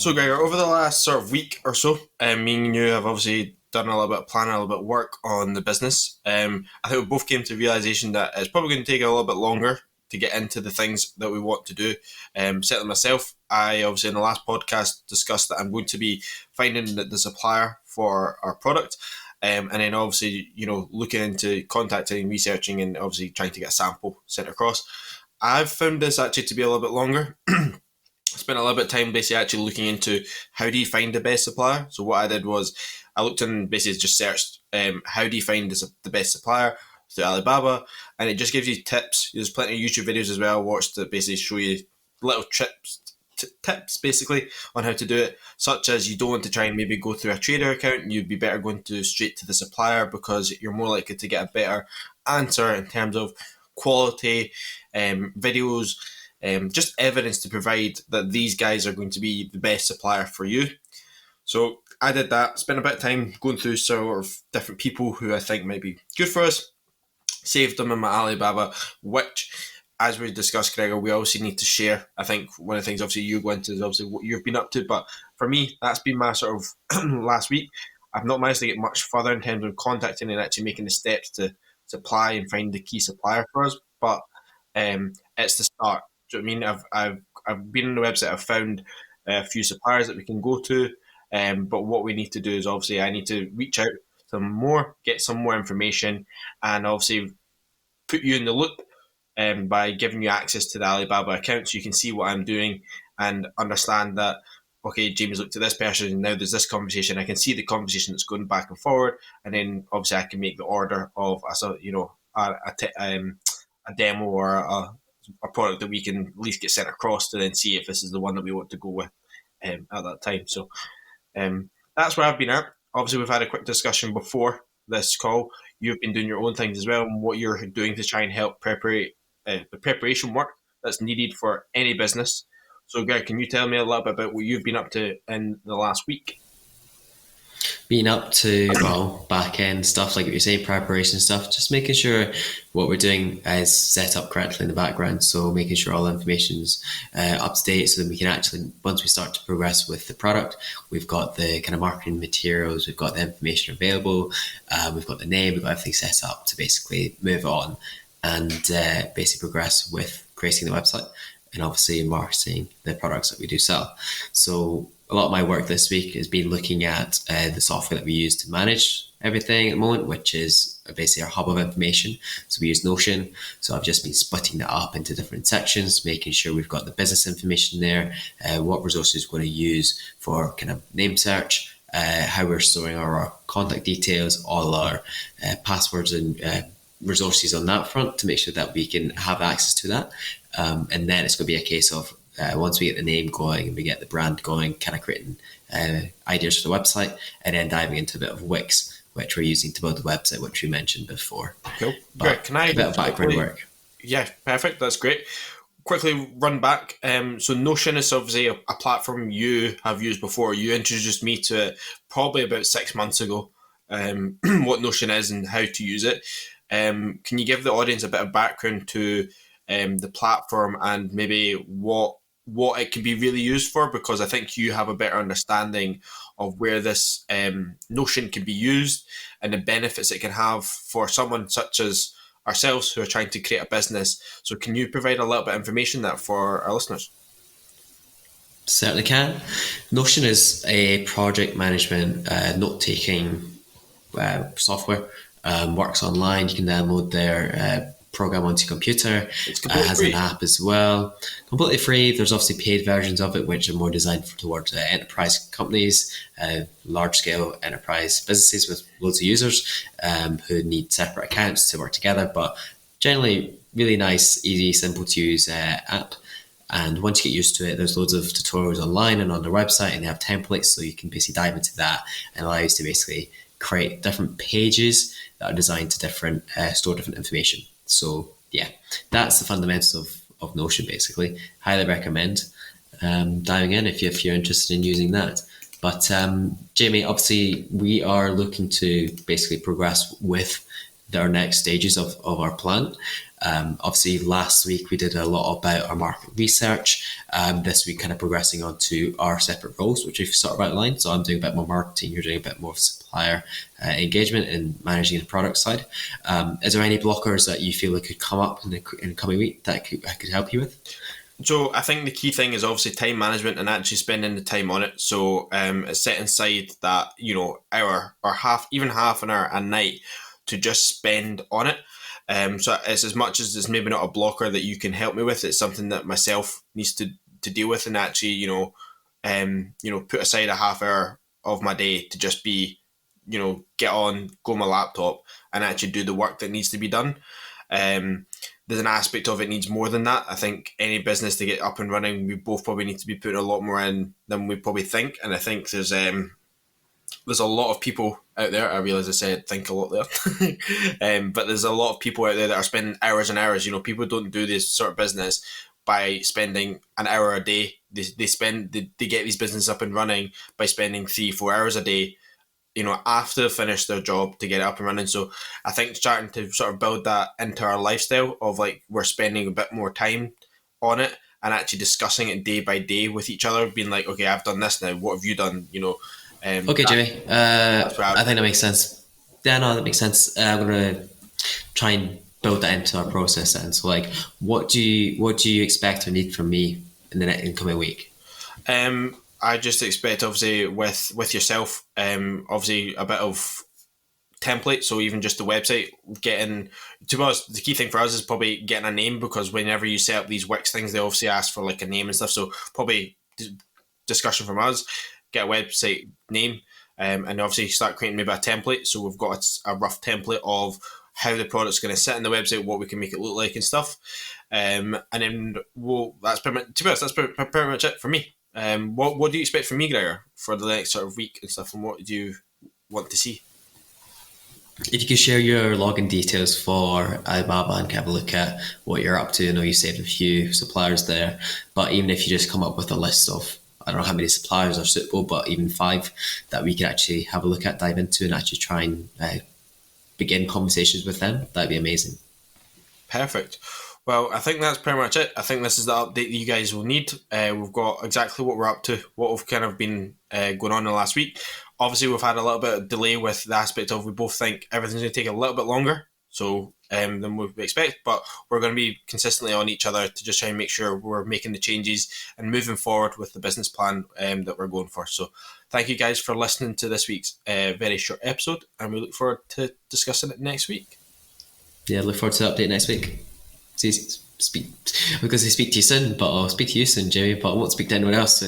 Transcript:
So, Gregor, over the last sort of week or so, me and you have obviously done a little bit of planning, a little bit of work on the business. I think we both came to the realization that it's probably going to take a little bit longer to get into the things that we want to do. Certainly myself, I obviously in the last podcast discussed that I'm going to be finding the supplier for our product. And then obviously, looking into contacting, researching, and obviously trying to get a sample sent across. I've found this actually to be a little bit longer. Spent a little bit of time basically actually looking into how do you find the best supplier. So what I did was I looked and basically just searched how do you find the best supplier through Alibaba, and it just gives you tips. There's plenty of YouTube videos as well I watched that basically show you little tips basically on how to do it, such as you don't want to try and maybe go through a trader account. You'd be better going to straight to the supplier because you're more likely to get a better answer in terms of quality, videos, just evidence to provide that these guys are going to be the best supplier for you. So I did that, spent a bit of time going through sort of different people who I think might be good for us, saved them in my Alibaba, which, as we discussed, Gregor, we obviously need to share. I think one of the things obviously you go into is obviously what you've been up to, but for me, that's been my sort of last week. I've not managed to get much further in terms of contacting and actually making the steps to supply and find the key supplier for us, but it's the start. Do you know what I mean? I've been on the website. I've found a few suppliers that we can go to, but what we need to do is obviously I need to reach out some more, get some more information, and obviously put you in the loop by giving you access to the Alibaba account so you can see what I'm doing and understand that, okay, James looked at this person and now there's this conversation. I can see the conversation that's going back and forward, and then obviously I can make the order of a demo or a product that we can at least get sent across to then see if this is the one that we want to go with at that time. So that's where I've been at. Obviously, we've had a quick discussion before this call. You've been doing your own things as well, and what you're doing to try and help the preparation work that's needed for any business. So, Greg, can you tell me a little bit about what you've been up to in the last week? Being up to, back end stuff, like what you're saying, preparation stuff, just making sure what we're doing is set up correctly in the background. So making sure all the information's up to date so that we can actually, once we start to progress with the product, we've got the kind of marketing materials, we've got the information available, we've got the name, we've got everything set up to basically move on and basically progress with creating the website and obviously marketing the products that we do sell. So a lot of my work this week has been looking at the software that we use to manage everything at the moment, which is basically our hub of information. So we use Notion. So I've just been splitting that up into different sections, making sure we've got the business information there, what resources we're going to use for kind of name search, how we're storing our contact details, all our passwords and resources on that front to make sure that we can have access to that. And then it's going to be a case of once we get the name going and we get the brand going, kind of creating ideas for the website, and then diving into a bit of Wix, which we're using to build the website, which we mentioned before. Cool. Great. Can I a bit of background work? Yeah, perfect. That's great. Quickly run back. So Notion is obviously a platform you have used before. You introduced me to it probably about 6 months ago. What Notion is and how to use it. Can you give the audience a bit of background to the platform and maybe what it can be really used for? Because I think you have a better understanding of where this Notion can be used and the benefits it can have for someone such as ourselves who are trying to create a business. So can you provide a little bit of information that for our listeners? Certainly can. Notion is a project management note-taking software. Works online. You can download their program onto your computer. It has an app as well. Completely free. There's obviously paid versions of it, which are more designed towards enterprise companies, large-scale enterprise businesses with loads of users who need separate accounts to work together. But generally, really nice, easy, simple to use app. And once you get used to it, there's loads of tutorials online and on their website, and they have templates, so you can basically dive into that and allow you to basically create different pages that are designed to store different information. So yeah, that's the fundamentals of Notion basically. Highly recommend diving in if you're interested in using that. But Jamie, obviously we are looking to basically progress with our next stages of our plan. Obviously, last week we did a lot about our market research. This week, kind of progressing on to our separate roles, which we've sort of outlined. So I'm doing a bit more marketing, you're doing a bit more supplier engagement and managing the product side. Is there any blockers that you feel like could come up in the coming week that I could help you with? So I think the key thing is obviously time management and actually spending the time on it. So set aside that, hour or half an hour a night to just spend on it. So it's as much as it's maybe not a blocker that you can help me with. It's something that myself needs to deal with, and actually, put aside a half hour of my day to just be, get on, go on my laptop and actually do the work that needs to be done. There's an aspect of it needs more than that. I think any business to get up and running, we both probably need to be putting a lot more in than we probably think. And I think there's a lot of people out there. I realise I said think a lot there, but there's a lot of people out there that are spending hours and hours. People don't do this sort of business by spending an hour a day. They get these businesses up and running by spending 3-4 hours a day, after they finish their job to get it up and running. So I think starting to sort of build that into our lifestyle of like we're spending a bit more time on it and actually discussing it day by day with each other, being like, okay, I've done this now. What have you done? Okay, Jimmy. I think that makes sense. Yeah, no, that makes sense. I'm gonna try and build that into our process then. So, like, what do you expect or need from me in the incoming week? I just expect, obviously, with yourself, obviously a bit of template. So even just the website, to be honest, the key thing for us is probably getting a name, because whenever you set up these Wix things, they obviously ask for like a name and stuff. So probably discussion from us, get a website name, and obviously start creating maybe a template. So we've got a rough template of how the product's going to sit in the website, what we can make it look like and stuff. And then that's pretty much, to be honest, that's pretty much it for me. What do you expect from me, Gregor, for the next sort of week and stuff, and what do you want to see? If you could share your login details for Alibaba and have a look at what you're up to. I know you saved a few suppliers there, but even if you just come up with a list of, I don't know how many suppliers are suitable, but even 5 that we could actually have a look at, dive into, and actually try and begin conversations with them, that'd be amazing. Perfect. Well, I think that's pretty much it. I think this is the update that you guys will need. We've got exactly what we're up to, what we've kind of been going on in the last week. Obviously, we've had a little bit of delay with the aspect of we both think everything's going to take a little bit longer than we expect, but we're going to be consistently on each other to just try and make sure we're making the changes and moving forward with the business plan that we're going for. So thank you guys for listening to this week's very short episode, and we look forward to discussing it next week. Yeah, look forward to the update next week. Speak to you soon, but I'll speak to you soon, Jimmy, but I won't speak to anyone else.